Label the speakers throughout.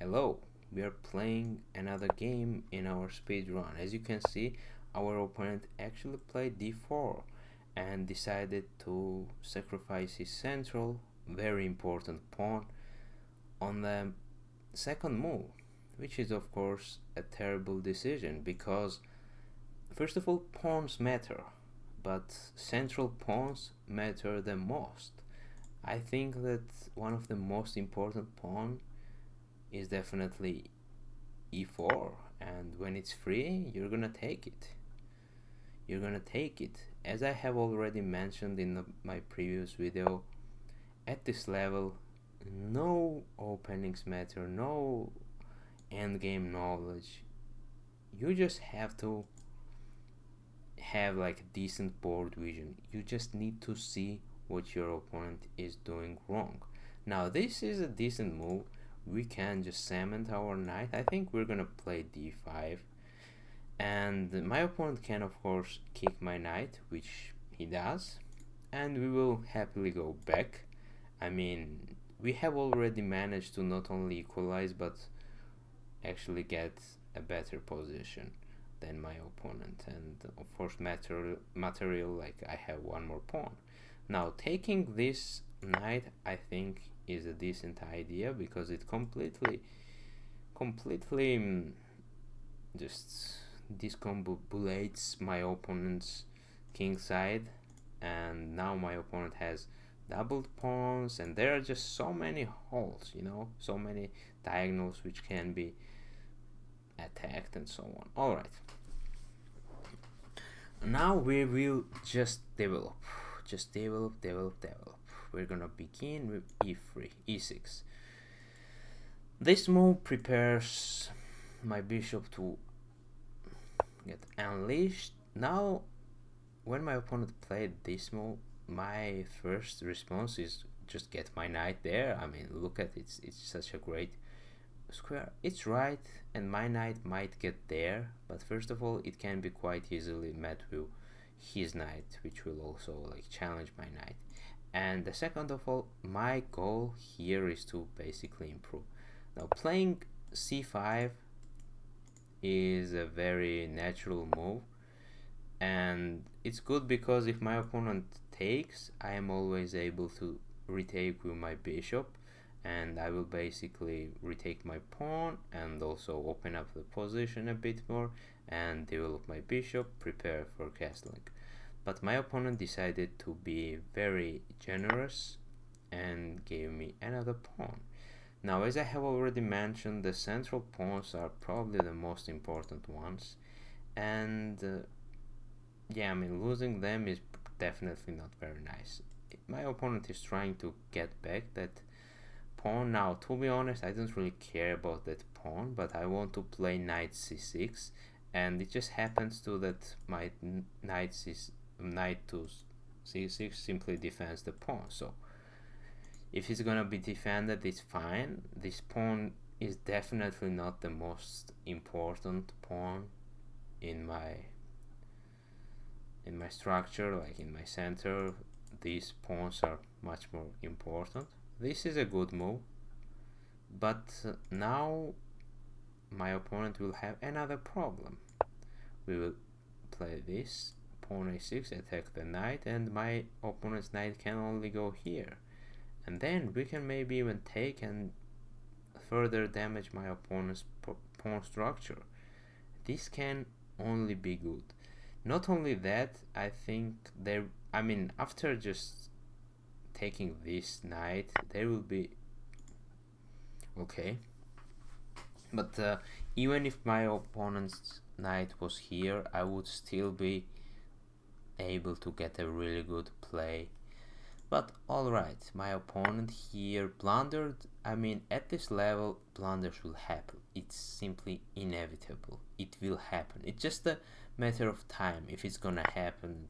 Speaker 1: Hello, we are playing another game in our speedrun. As you can see, our opponent actually played d4 and decided to sacrifice his central, very important pawn on the second move, which is of course a terrible decision because first of all, pawns matter, but central pawns matter the most. I think that one of the most important pawn is definitely e4, and when it's free you're gonna take it. As I have already mentioned in my previous video, at this level no openings matter, no endgame knowledge. You just have to have like decent board vision. You just need to see what your opponent is doing wrong. Now this is a decent move. We can just cement our knight. I think we're gonna play d5, and my opponent can of course kick my knight, which he does, and we will happily go back. I mean, we have already managed to not only equalize but actually get a better position than my opponent, and of course material like I have one more pawn. Now taking this knight I think is a decent idea because it completely just discombobulates my opponent's king side, and now my opponent has doubled pawns and there are just so many holes, so many diagonals which can be attacked and so on. Alright, now we will just develop. We're gonna begin with e3, e6. This move prepares my bishop to get unleashed. Now when my opponent played this move, my first response is just get my knight there. I mean, look at it, it's such a great square. It's right, and my knight might get there, but first of all it can be quite easily met with his knight, which will also like challenge my knight. And the second of all, my goal here is to basically improve. Now playing c5 is a very natural move, and it's good because if my opponent takes, I am always able to retake with my bishop, and I will basically retake my pawn and also open up the position a bit more and develop my bishop, prepare for castling. But my opponent decided to be very generous and gave me another pawn. Now, as I have already mentioned, the central pawns are probably the most important ones, and yeah, I mean, losing them is definitely not very nice. My opponent is trying to get back that pawn. Now, to be honest, I don't really care about that pawn, but I want to play knight c6, and it just happens to that my knight to c6 simply defends the pawn. So if it's gonna be defended, it's fine. This pawn is definitely not the most important pawn in my structure, like in my center. These pawns are much more important. This is a good move, but now my opponent will have another problem. We will play this pawn a6, attack the knight, and my opponent's knight can only go here, and then we can maybe even take and further damage my opponent's pawn structure. This can only be good. Not only that, I think after just taking this knight, there will be okay, but even if my opponent's knight was here, I would still be able to get a really good play. But alright, my opponent here blundered. I mean, at this level blunders will happen. It's simply inevitable. It will happen. It's just a matter of time if it's gonna happen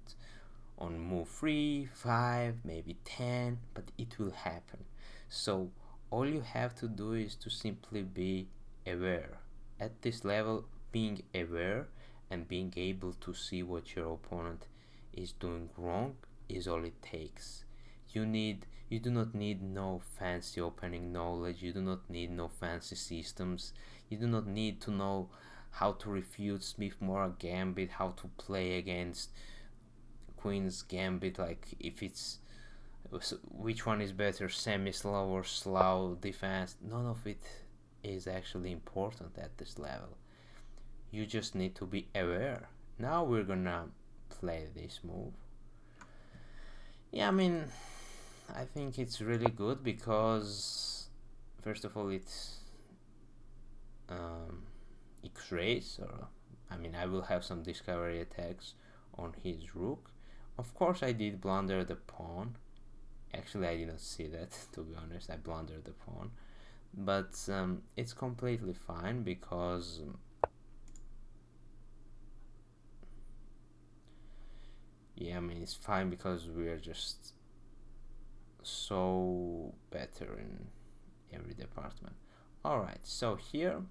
Speaker 1: on move 3, 5, maybe 10, but it will happen. So all you have to do is to simply be aware. At this level, being aware and being able to see what your opponent is doing wrong is all it takes. You need You do not need no fancy opening knowledge, you do not need no fancy systems, you do not need to know how to refute Smith-Morra Gambit, how to play against Queen's Gambit, like if it's which one is better, semi-slow or slow defense. None of it is actually important at this level. You just need to be aware. Now we're gonna play this move. Yeah, I mean, I think it's really good because first of all it's X-rays, or I mean I will have some discovery attacks on his rook. Of course I did blunder the pawn. Actually I didn't see that, to be honest. I blundered the pawn, but it's completely fine because yeah, I mean it's fine because we are just so better in every department. Alright, so here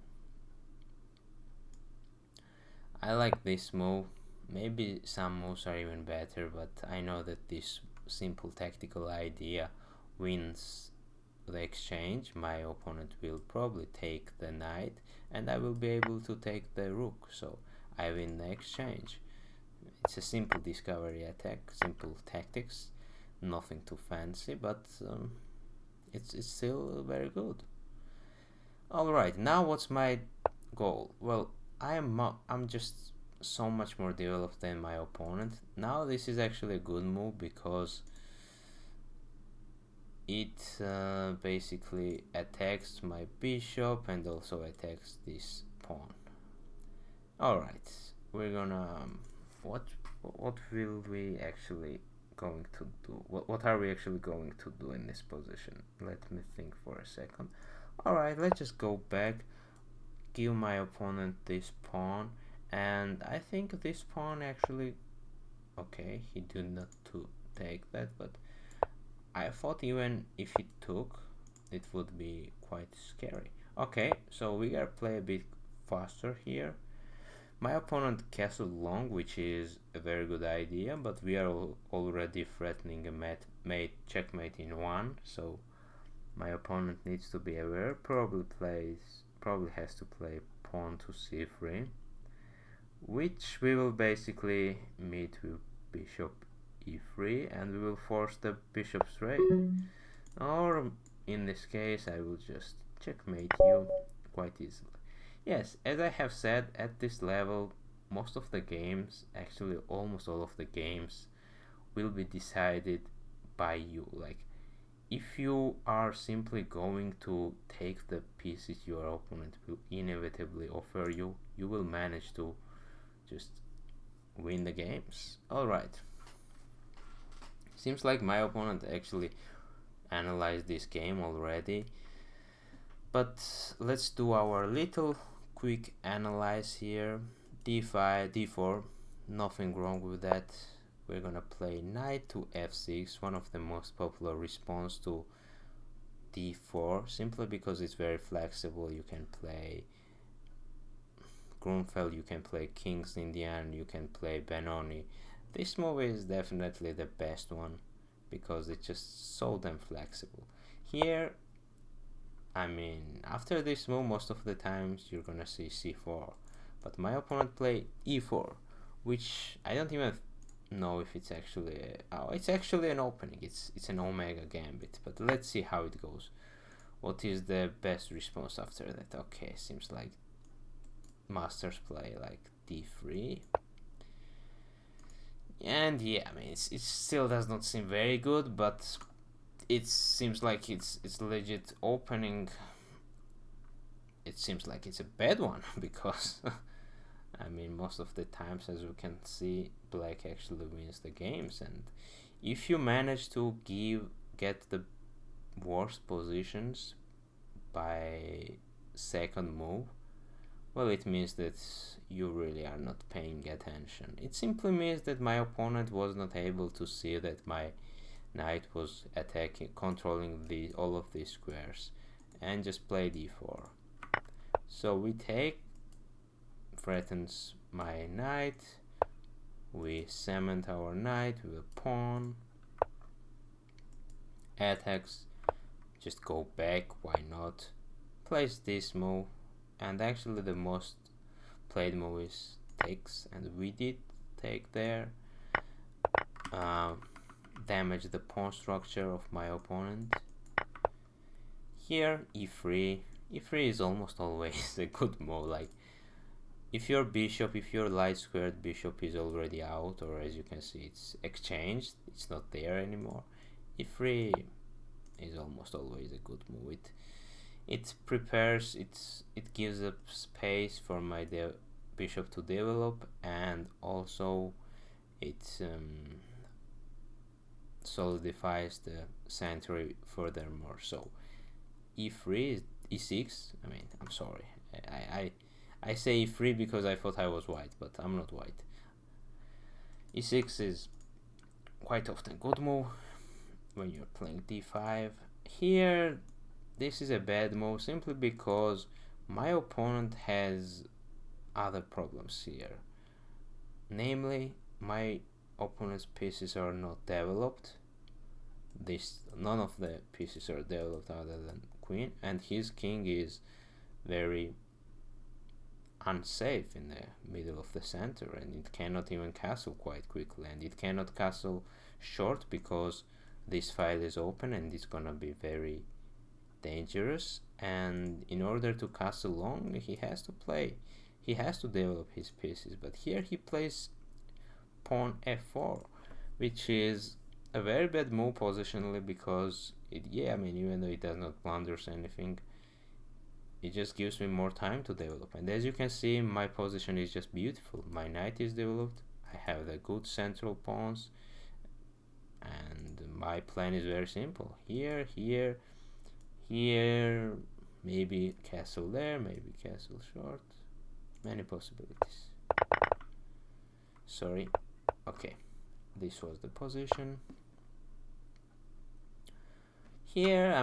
Speaker 1: I like this move. Maybe some moves are even better, but I know that this simple tactical idea wins the exchange. My opponent will probably take the knight and I will be able to take the rook, so I win the exchange. It's a simple discovery attack, simple tactics, nothing too fancy, but it's still very good. Alright, now what's my goal? Well, I'm just so much more developed than my opponent. Now this is actually a good move because it basically attacks my bishop and also attacks this pawn. Alright, we're gonna what will we actually going to do? What are we actually going to do in this position? Let me think for a second. Alright, let's just go back, give my opponent this pawn, and I think this pawn actually, okay, he did not to take that, but I thought even if he took, it would be quite scary. Okay, so we gotta play a bit faster here. My opponent castled long, which is a very good idea, but we are already threatening a checkmate in one, so my opponent needs to be aware. Probably has to play pawn to c3, which we will basically meet with bishop e3, and we will force the bishop's raid. Or in this case I will just checkmate you quite easily. Yes, as I have said, at this level most of the games, actually almost all of the games, will be decided by you. Like if you are simply going to take the pieces your opponent will inevitably offer you, you will manage to just win the games. Alright, seems like my opponent actually analyzed this game already, but let's do our little quick analyze here. d5, d4, nothing wrong with that. We're gonna play knight to f6, one of the most popular response to d4, simply because it's very flexible. You can play Grunfeld, you can play King's Indian, you can play Benoni. This move is definitely the best one because it's just so damn flexible. Here, I mean, after this move most of the times you're gonna see c4, but my opponent played e4, which I don't even know if it's actually it's actually an opening. It's an omega gambit, but let's see how it goes. What is the best response after that? Okay, seems like masters play like d3, and yeah, I mean it still does not seem very good, but it seems like it's legit opening. It seems like it's a bad one because I mean most of the times, as we can see, black actually wins the games, and if you manage to get the worst positions by second move, well, it means that you really are not paying attention. It simply means that my opponent was not able to see that my knight was attacking, controlling all of these squares, and just play d4. So we take, threatens my knight, we cement our knight with a pawn, attacks, just go back, why not? Plays this move, and actually the most played move is takes, and we did take there. Damage the pawn structure of my opponent. Here e3. e3 is almost always a good move. Like if your light squared bishop is already out, or as you can see it's exchanged, it's not there anymore, e3 is almost always a good move. It gives up space for my bishop to develop, and also it solidifies the center furthermore. So e3 is e6. I mean, I'm sorry, I say e3 because I thought I was white, but I'm not white. e6 is quite often good move when you're playing d5. Here this is a bad move simply because my opponent has other problems here. Namely, my opponent's pieces are not developed. None of the pieces are developed other than queen, and his king is very unsafe in the middle of the center, and it cannot even castle quite quickly, and it cannot castle short because this file is open and it's gonna be very dangerous. And in order to castle long, he has to develop his pieces. But here he plays pawn f4, which is a very bad move positionally, because even though it does not blunders anything, it just gives me more time to develop. And as you can see, my position is just beautiful. My knight is developed, I have the good central pawns, and my plan is very simple. Here, maybe castle there, maybe castle short, many possibilities. Sorry. Okay, this was the position. Here,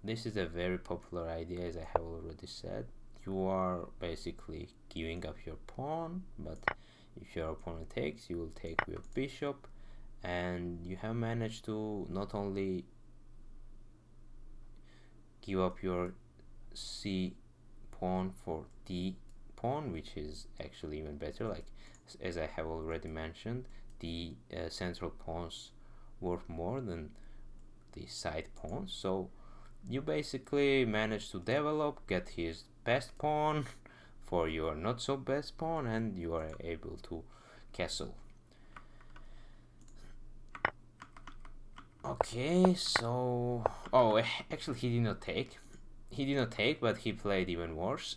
Speaker 1: this is a very popular idea, as I have already said. You are basically giving up your pawn, but if your opponent takes, you will take your bishop, and you have managed to not only give up your c pawn for d pawn, which is actually even better. Like as I have already mentioned, the central pawns worth more than the side pawns, so you basically manage to develop, get his best pawn for your not so best pawn, and you are able to castle. Okay, so actually he did not take, but he played even worse.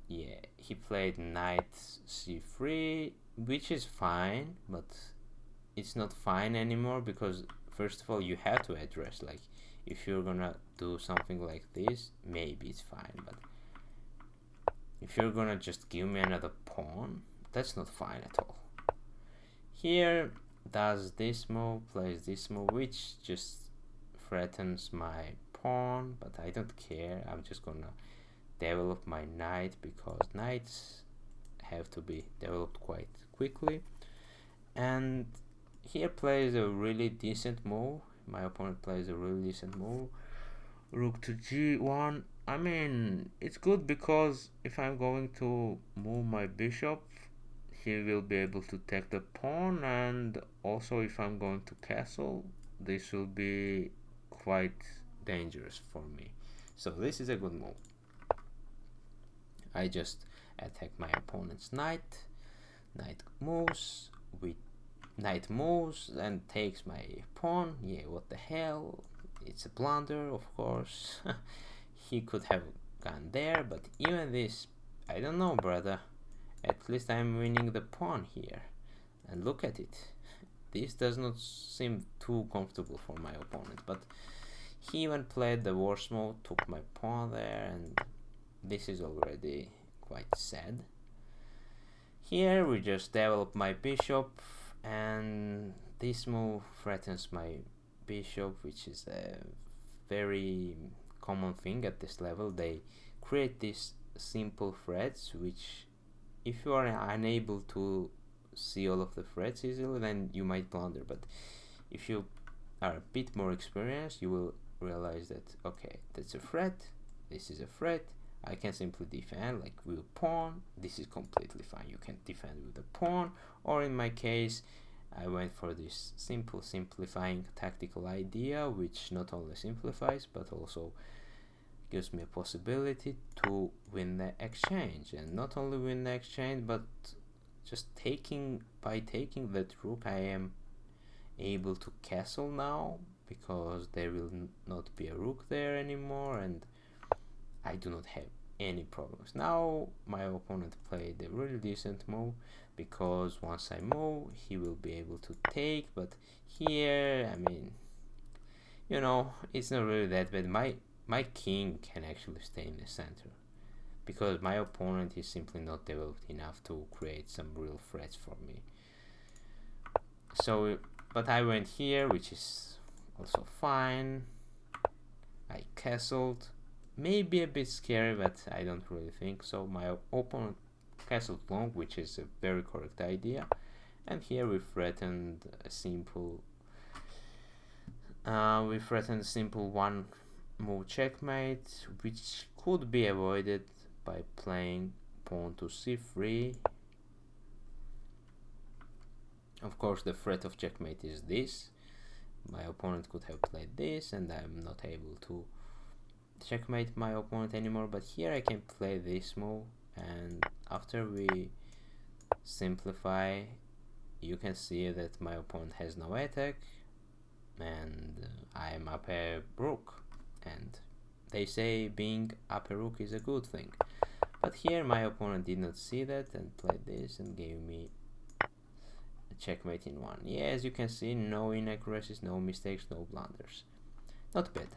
Speaker 1: Yeah, he played knight c3, which is fine, but it's not fine anymore, because first of all you have to address, like, if you're gonna do something like this, maybe it's fine, but if you're gonna just give me another pawn, that's not fine at all. Here does this move, plays this move, which just threatens my pawn, but I don't care. I'm just gonna develop my knight, because knights have to be developed quite quickly. And here plays a really decent move. My opponent plays a really decent move, rook to g1. I mean, it's good because if I'm going to move my bishop, he will be able to take the pawn, and also if I'm going to castle, this will be quite dangerous for me. So this is a good move. I just attack my opponent's knight. Knight moves and takes my pawn. Yeah, what the hell? It's a blunder, of course. He could have gone there, but even this, I don't know, brother. At least I'm winning the pawn here. And look at it. This does not seem too comfortable for my opponent, but he even played the worst move, took my pawn there, and this is already quite sad. Here we just develop my bishop, and this move threatens my bishop, which is a very common thing at this level. They create these simple threats, which if you are unable to see all of the threats easily, then you might blunder. But if you are a bit more experienced, you will realize that, okay, that's a threat, this is a threat, I can simply defend like with a pawn. This is completely fine, you can defend with a pawn, or in my case I went for this simple simplifying tactical idea, which not only simplifies but also gives me a possibility to win the exchange, and not only win the exchange but just by taking that rook I am able to castle now, because there will not be a rook there anymore and I do not have any problems. Now my opponent played a really decent move, because once I move he will be able to take, but here, I mean, you know, it's not really that bad. My king can actually stay in the center, because my opponent is simply not developed enough to create some real threats for me. So, but I went here, which is also fine. I castled, maybe a bit scary, but I don't really think so. My opponent castled long, which is a very correct idea, and here we threatened a simple one move checkmate, which could be avoided by playing pawn to c3. Of course, the threat of checkmate is this. My opponent could have played this, and I'm not able to checkmate my opponent anymore, but here I can play this move, and after we simplify, you can see that my opponent has no attack, and I'm up a rook, and they say being up a rook is a good thing. But here my opponent did not see that and played this and gave me a checkmate in one. Yeah, as you can see, no inaccuracies, no mistakes, no blunders. Not bad.